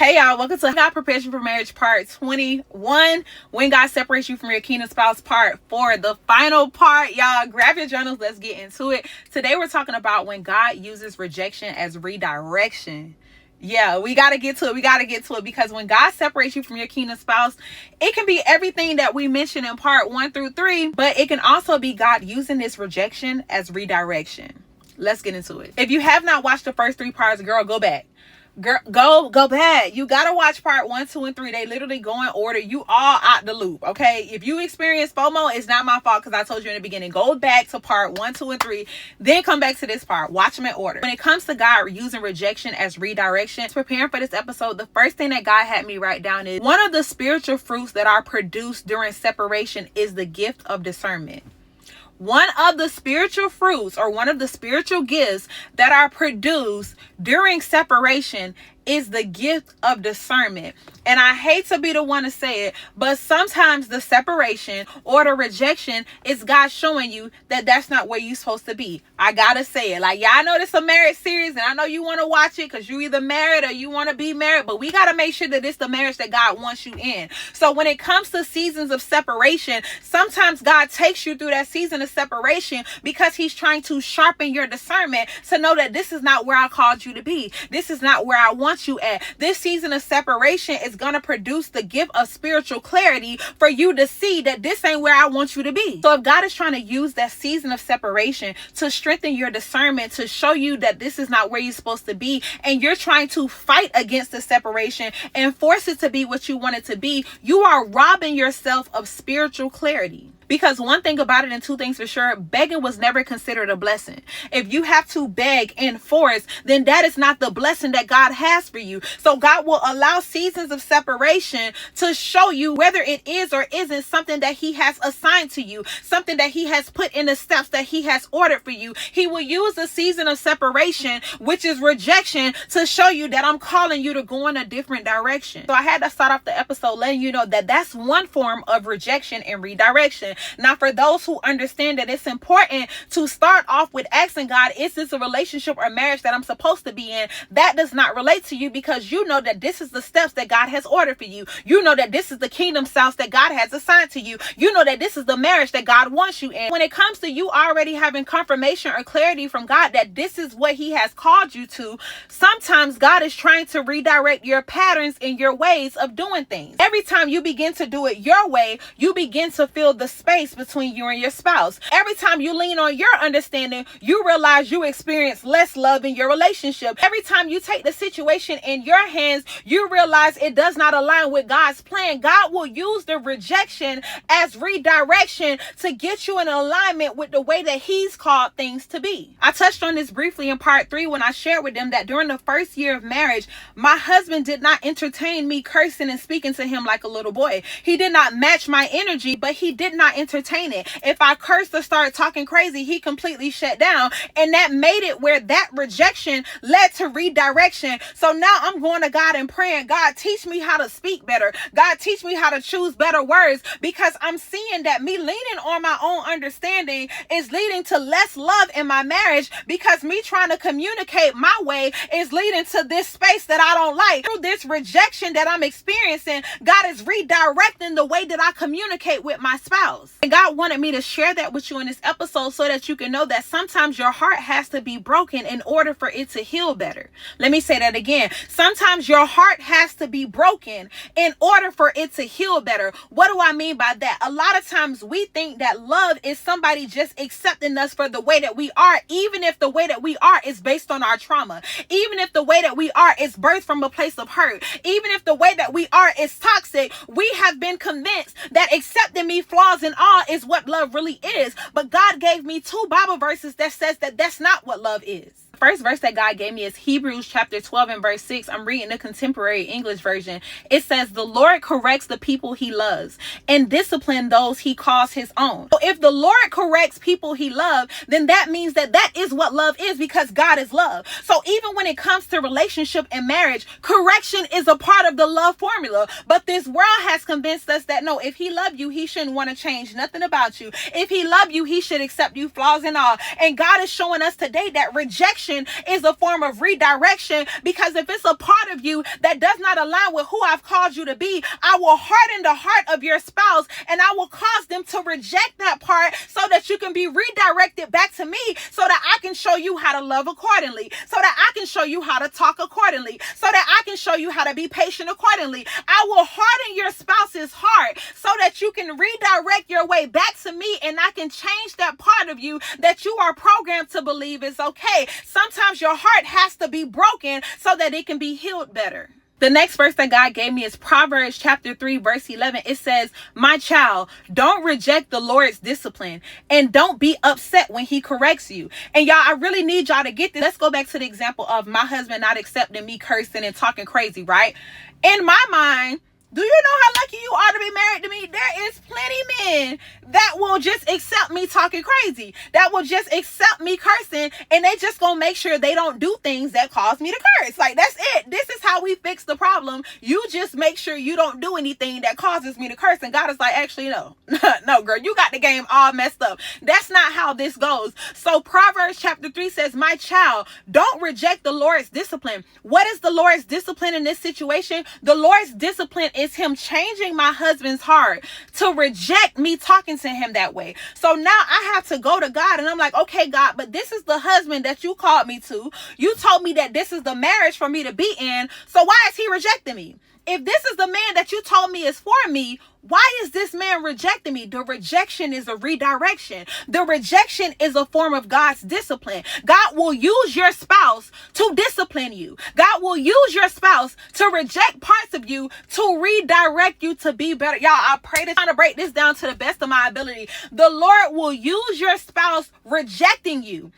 Hey y'all, welcome to God Prepares You for Marriage Part 21. When God Separates You from Your Kingdom Spouse Part 4. The final part, y'all. Grab your journals. Let's get into it. Today we're talking about when God uses rejection as redirection. Yeah, we got to get to it. Because when God separates you from your kingdom spouse, it can be everything that we mentioned in part 1 through 3, but it can also be God using this rejection as redirection. Let's get into it. If you have not watched the first 3 parts, girl, go back. Girl, go back. You gotta watch part 1, 2, and 3. They literally go in order. You all out the loop, okay? If you experience FOMO, it's not my fault because I told you in the beginning. Go back to part 1, 2, and 3. Then come back to this part. Watch them in order. When it comes to God using rejection as redirection, preparing for this episode, the first thing that God had me write down is one of the spiritual fruits that are produced during separation is the gift of discernment. One of the spiritual fruits or one of the spiritual gifts that are produced during separation is the gift of discernment. And I hate to be the one to say it, but sometimes the separation or the rejection is God showing you that that's not where you're supposed to be. I gotta say it. Like, y'all know this is a marriage series, and I know you want to watch it because you either married or you want to be married, but we gotta make sure that it's the marriage that God wants you in. So when it comes to seasons of separation, sometimes God takes you through that season of separation because he's trying to sharpen your discernment to know that this is not where I called you to be. This is not where I want you at. This season of separation is going to produce the gift of spiritual clarity for you to see that this ain't where I want you to be. So if God is trying to use that season of separation to strengthen your discernment, to show you that this is not where you're supposed to be, and you're trying to fight against the separation and force it to be what you want it to be, you are robbing yourself of spiritual clarity. Because one thing about it, and 2 things for sure, begging was never considered a blessing. If you have to beg and force, then that is not the blessing that God has for you. So God will allow seasons of separation to show you whether it is or isn't something that he has assigned to you, something that he has put in the steps that he has ordered for you. He will use a season of separation, which is rejection, to show you that I'm calling you to go in a different direction. So I had to start off the episode letting you know that that's one form of rejection and redirection. Now, for those who understand that it's important to start off with asking God, is this a relationship or marriage that I'm supposed to be in? That does not relate to you because you know that this is the steps that God has ordered for you. You know that this is the kingdom spouse that God has assigned to you. You know that this is the marriage that God wants you in. When it comes to you already having confirmation or clarity from God that this is what he has called you to, sometimes God is trying to redirect your patterns and your ways of doing things. Every time you begin to do it your way, you begin to feel the space between you and your spouse. Every time you lean on your understanding, you realize you experience less love in your relationship. Every time you take the situation in your hands, you realize it does not align with God's plan. God will use the rejection as redirection to get you in alignment with the way that he's called things to be. I touched on this briefly in part 3 when I shared with them that during the first year of marriage, my husband did not entertain me cursing and speaking to him like a little boy. He did not match my energy, but he did not entertain it. If I cursed or started talking crazy, he completely shut down, and that made it where that rejection led to redirection. So now I'm going to God and praying, God, teach me how to speak better. God, teach me how to choose better words, because I'm seeing that me leaning on my own understanding is leading to less love in my marriage, because me trying to communicate my way is leading to this space that I don't like. Through this rejection that I'm experiencing, God is redirecting the way that I communicate with my spouse. And God wanted me to share that with you in this episode so that you can know that sometimes your heart has to be broken in order for it to heal better. Let me say that again. Sometimes your heart has to be broken in order for it to heal better. What do I mean by that? A lot of times we think that love is somebody just accepting us for the way that we are, even if the way that we are is based on our trauma, even if the way that we are is birthed from a place of hurt, even if the way that we are is toxic. We have been convinced that accepting me flaws and all is what love really is. But God gave me 2 Bible verses that says that that's not what love is. First verse that God gave me is Hebrews chapter 12 and verse 6. I'm reading the contemporary English version. It says, the Lord corrects the people he loves and discipline those he calls his own. So if the Lord corrects people he loves, then that means that that is what love is, because God is love. So even when it comes to relationship and marriage, correction is a part of the love formula. But this world has convinced us that no, if he loved you, he shouldn't want to change nothing about you. If he loved you, he should accept you flaws and all. And God is showing us today that rejection rejection is a form of redirection, because if it's a part of you that does not align with who I've called you to be, I will harden the heart of your spouse and I will cause them to reject that part so that you can be redirected back to me, so that I can show you how to love accordingly, so that I can show you how to talk accordingly, so that I can show you how to be patient accordingly. I will harden your spouse's heart so that you can redirect your way back to me, and I can change that part of you that you are programmed to believe is okay. Sometimes your heart has to be broken so that it can be healed better. The next verse that God gave me is Proverbs chapter 3, verse 11. It says, my child, don't reject the Lord's discipline and don't be upset when he corrects you. And y'all, I really need y'all to get this. Let's go back to the example of my husband not accepting me cursing and talking crazy, right? In my mind, do you know how lucky you are to be married to me? There is plenty men that will just accept me talking crazy, that will just accept me cursing, and they just gonna make sure they don't do things that cause me to curse. Like, that's it. This is how we fix the problem. You just make sure you don't do anything that causes me to curse. And God is like, actually, no. No, girl, you got the game all messed up. That's not how this goes. So Proverbs chapter 3 says, my child, don't reject the Lord's discipline. What is the Lord's discipline in this situation? The Lord's discipline is him changing my husband's heart to reject me talking to him that way. So now I have to go to God and I'm like, okay, God, but this is the husband that you called me to. You told me that this is the marriage for me to be in. So why is he rejecting me? If this is the man that you told me is for me, why is this man rejecting me? The rejection is a redirection. The rejection is a form of God's discipline. God will use your spouse to discipline you. God will use your spouse to reject parts of you to redirect you to be better. Y'all, I pray to try to break this down to the best of my ability. The Lord will use your spouse rejecting you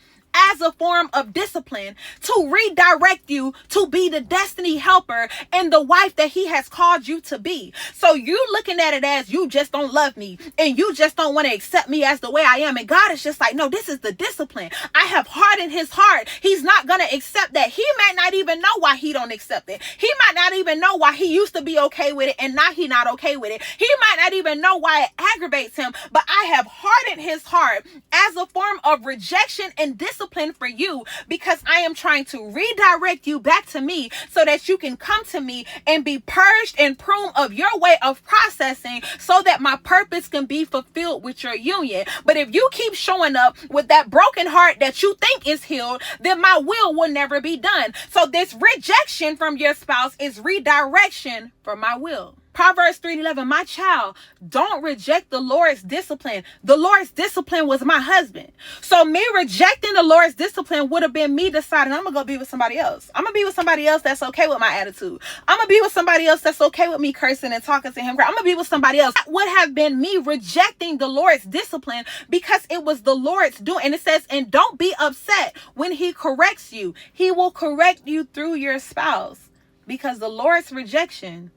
as a form of discipline to redirect you to be the destiny helper and the wife that he has called you to be. So you looking at it as you just don't love me and you just don't want to accept me as the way I am. And God is just like, no, this is the discipline. I have hardened his heart. He's not going to accept that. He might not even know why he don't accept it. He might not even know why he used to be okay with it and now he not okay with it. He might not even know why it aggravates him, but I have hardened his heart as a form of rejection and discipline for you, because I am trying to redirect you back to me so that you can come to me and be purged and pruned of your way of processing so that my purpose can be fulfilled with your union. But if you keep showing up with that broken heart that you think is healed, then my will never be done. So this rejection from your spouse is redirection for my will. Proverbs 3:11, my child, don't reject the Lord's discipline. The Lord's discipline was my husband. So me rejecting the Lord's discipline would have been me deciding I'm going to go be with somebody else. I'm going to be with somebody else that's okay with my attitude. I'm going to be with somebody else that's okay with me cursing and talking to him. I'm going to be with somebody else. That would have been me rejecting the Lord's discipline because it was the Lord's doing. And it says, and don't be upset when he corrects you. He will correct you through your spouse, because the Lord's rejection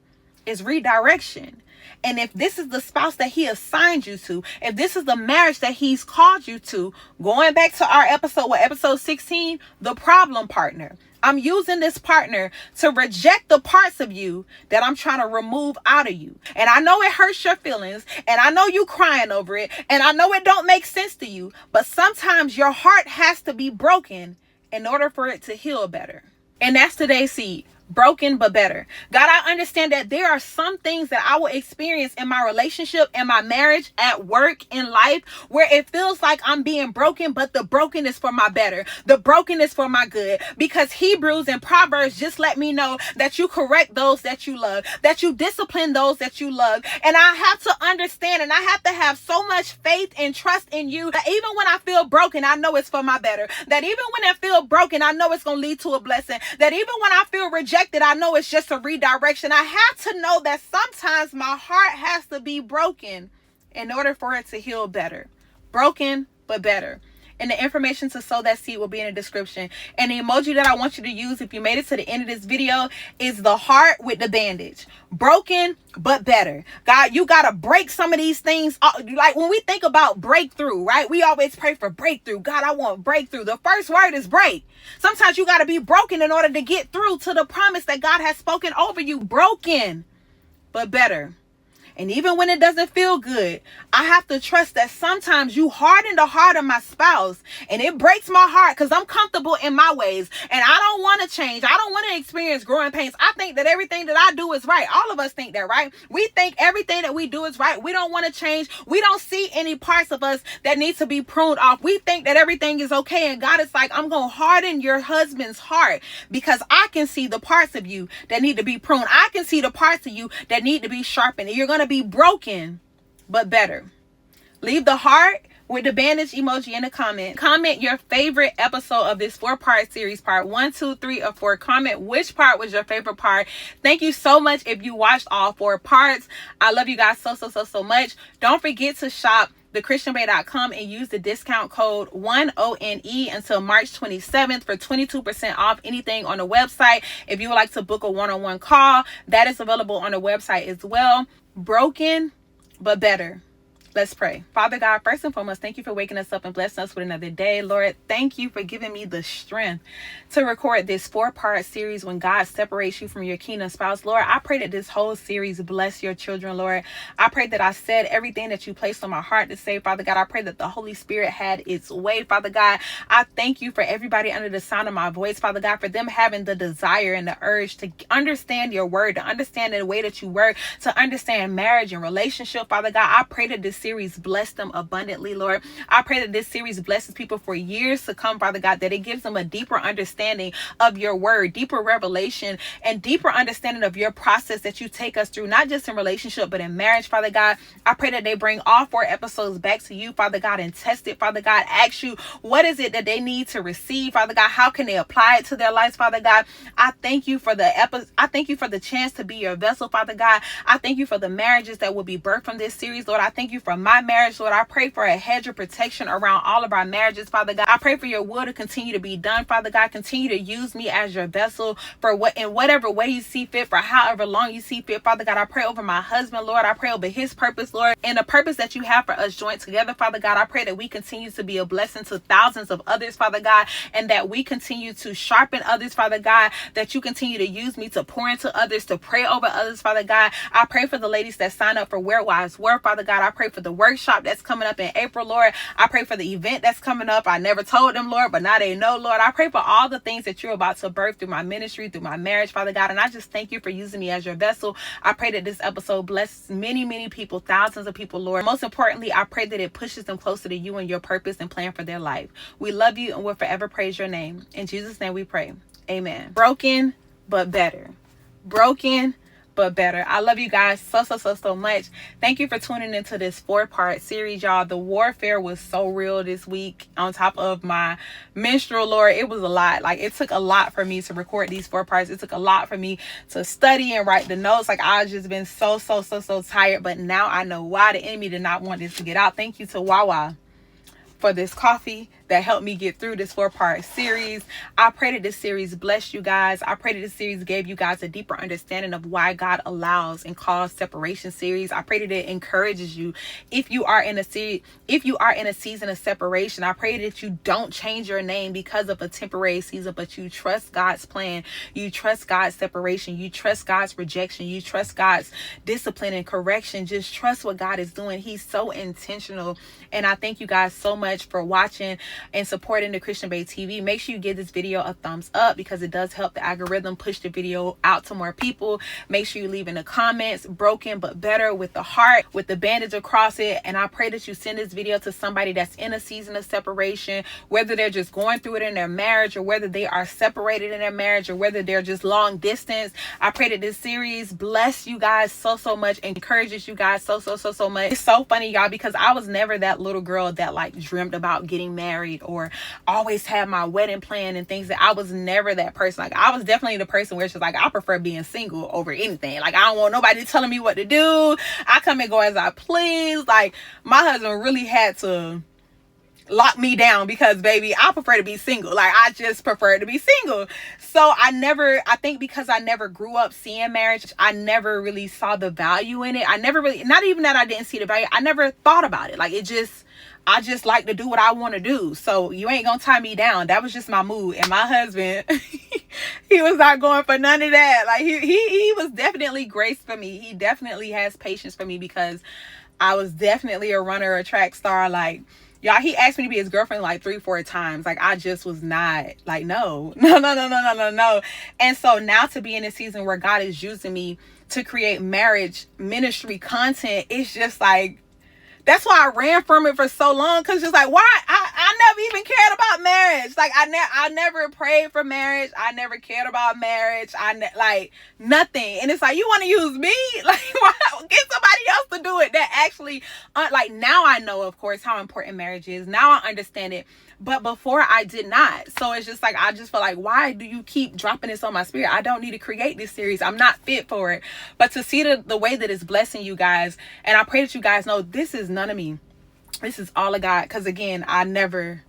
is redirection. And if this is the spouse that he assigned you to, if this is the marriage that he's called you to, going back to our episode 16, the problem partner. I'm using this partner to reject the parts of you that I'm trying to remove out of you. And I know it hurts your feelings, and I know you crying over it, and I know it don't make sense to you, but sometimes your heart has to be broken in order for it to heal better. And that's today's seed. Broken but better. God, I understand that there are some things that I will experience in my relationship, in my marriage, at work, in life, where it feels like I'm being broken, but the broken is for my better. The broken is for my good. Because Hebrews and Proverbs just let me know that you correct those that you love, that you discipline those that you love. And I have to understand, and I have to have so much faith and trust in you that even when I feel broken, I know it's for my better. That even when I feel broken, I know it's going to lead to a blessing. That even when I feel rejected, I know it's just a redirection. I have to know that sometimes my heart has to be broken in order for it to heal better. Broken, but better. And the information to sow that seed will be in the description. And the emoji that I want you to use if you made it to the end of this video is the heart with the bandage. Broken, but better. God, you got to break some of these things. Like when we think about breakthrough, right? We always pray for breakthrough. God, I want breakthrough. The first word is break. Sometimes you got to be broken in order to get through to the promise that God has spoken over you. Broken, but better. And even when it doesn't feel good, I have to trust that sometimes you harden the heart of my spouse, and it breaks my heart because I'm comfortable in my ways and I don't want to change. I don't want to experience growing pains. I think that everything that I do is right. All of us think that, right? We think everything that we do is right. We don't want to change. We don't see any parts of us that need to be pruned off. We think that everything is okay. And God is like, I'm going to harden your husband's heart because I can see the parts of you that need to be pruned. I can see the parts of you that need to be sharpened. And you're going to be broken, but better. Leave the heart with the bandage emoji in the comment. Comment your favorite episode of this 4-part series, part 1, 2, 3, or 4. Comment which part was your favorite part. Thank you so much if you watched all 4 parts. I love you guys so much. Don't forget to shop TheChristianBae.com and use the discount code ONE until March 27th for 22% off anything on the website. If you would like to book a one-on-one call, that is available on the website as well. Broken, but better. Let's pray. Father God, first and foremost, thank you for waking us up and blessing us with another day. Lord, thank you for giving me the strength to record this 4-part series when God separates you from your kingdom spouse. Lord, I pray that this whole series bless your children, Lord. I pray that I said everything that you placed on my heart to say, Father God. I pray that the Holy Spirit had its way, Father God. I thank you for everybody under the sound of my voice, Father God, for them having the desire and the urge to understand your word, to understand the way that you work, to understand marriage and relationship, Father God. I pray that this series bless them abundantly, Lord. I pray that this series blesses people for years to come, Father God, that it gives them a deeper understanding of your word, deeper revelation, and deeper understanding of your process that you take us through, not just in relationship, but in marriage, Father God. I pray that they bring all 4 episodes back to you, Father God, and test it, Father God. Ask you, what is it that they need to receive, Father God? How can they apply it to their lives, Father God? I thank you for I thank you for the chance to be your vessel, Father God. I thank you for the marriages that will be birthed from this series, Lord. I thank you for my marriage, Lord. I pray for a hedge of protection around all of our marriages, Father God. I pray for your will to continue to be done, Father God. Continue to use me as your vessel for in whatever way you see fit, for however long you see fit, Father God. I pray over my husband, Lord. I pray over his purpose, Lord, and the purpose that you have for us joined together, Father God. I pray that we continue to be a blessing to thousands of others, Father God, and that we continue to sharpen others, Father God, that you continue to use me to pour into others, to pray over others, Father God. I pray for the ladies that sign up for Where Wise Were, Father God. I pray for the workshop that's coming up in April, Lord. I pray for the event that's coming up. I never told them, Lord, but now they know, Lord. I pray for all the things that you're about to birth through my ministry, through my marriage, Father God. And I just thank you for using me as your vessel. I pray that this episode blesses many people, thousands of people, Lord. Most importantly, I pray that it pushes them closer to you and your purpose and plan for their life. We love you and we'll forever praise your name. In Jesus' name we pray. Amen. Broken, but better. Broken, but better. I love you guys so much. Thank you for tuning into this 4-part series, y'all. The warfare was so real this week. On top of my menstrual, Lord, it was a lot. Like, it took a lot for me to record these 4 parts. It took a lot for me to study and write the notes. Like, I've just been so tired. But now I know why the enemy did not want this to get out. Thank you to Wawa for this coffee that helped me get through this 4-part series. I pray that this series blessed you guys. I pray that this series gave you guys a deeper understanding of why God allows and calls separation series. I pray that it encourages you. If you are in a season of separation, I pray that you don't change your name because of a temporary season, but you trust God's plan. You trust God's separation. You trust God's rejection. You trust God's discipline and correction. Just trust what God is doing. He's so intentional. And I thank you guys so much for watching and supporting the Christian Bae TV. Make sure you give this video a thumbs up because it does help the algorithm push the video out to more people. Make sure you leave in the comments, broken but better, with the heart, with the bandage across it. And I pray that you send this video to somebody that's in a season of separation, whether they're just going through it in their marriage, or whether they are separated in their marriage, or whether they're just long distance. I pray that this series bless you guys so much, encourages you guys so much. It's so funny, y'all, because I was never that little girl that like dreamt about getting married or always had my wedding plan and things. That I was never that person. Like, I was definitely the person where it's just like, I prefer being single over anything. Like, I don't want nobody telling me what to do. I come and go as I please. Like, my husband really had to lock me down, because baby, I prefer to be single. Like, I just prefer to be single. So I think because I never grew up seeing marriage, I never really saw the value in it. I never really, not even that I didn't see the value, I never thought about it. Like, I just like to do what I want to do. So you ain't gonna tie me down. That was just my mood. And my husband, he was not going for none of that. Like, he was definitely grace for me. He definitely has patience for me, because I was definitely a runner, a track star. Like, y'all, he asked me to be his girlfriend like 3-4 times. Like, I just was not, like, no. And so now to be in a season where God is using me to create marriage ministry content, it's just like, that's why I ran from it for so long. Cause just like, why? I never even cared about marriage. Like, I never prayed for marriage. I never cared about marriage. Like, nothing. And it's like, you want to use me? Like, why? Get somebody else to do it that actually, like, now I know, of course, how important marriage is. Now I understand it. But before, I did not. So it's just like, I just feel like, why do you keep dropping this on my spirit? I don't need to create this series. I'm not fit for it. But to see the way that it's blessing you guys, and I pray that you guys know this is none of me. This is all of God. Because again, I ain't never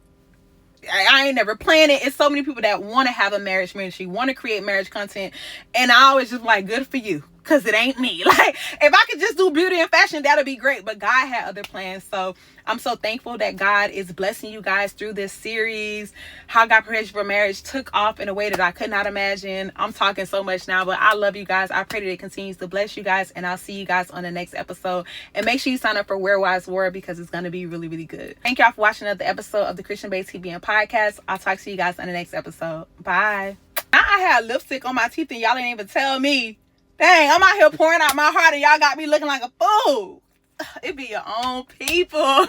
planned it. It's so many people that want to have a marriage ministry, want to create marriage content. And I always just like, good for you. Because it ain't me. Like, if I could just do beauty and fashion, that'll be great. But God had other plans. So I'm so thankful that God is blessing you guys through this series. How God Prepares You for Marriage took off in a way that I could not imagine. I'm talking so much now, but I love you guys. I pray that it continues to bless you guys. And I'll see you guys on the next episode. And make sure you sign up for Where Wise War, because it's going to be really, really good. Thank y'all for watching another episode of the Christian Bae TV and podcast. I'll talk to you guys on the next episode. Bye. I had lipstick on my teeth and y'all didn't even tell me. Dang, I'm out here pouring out my heart and y'all got me looking like a fool. It be your own people.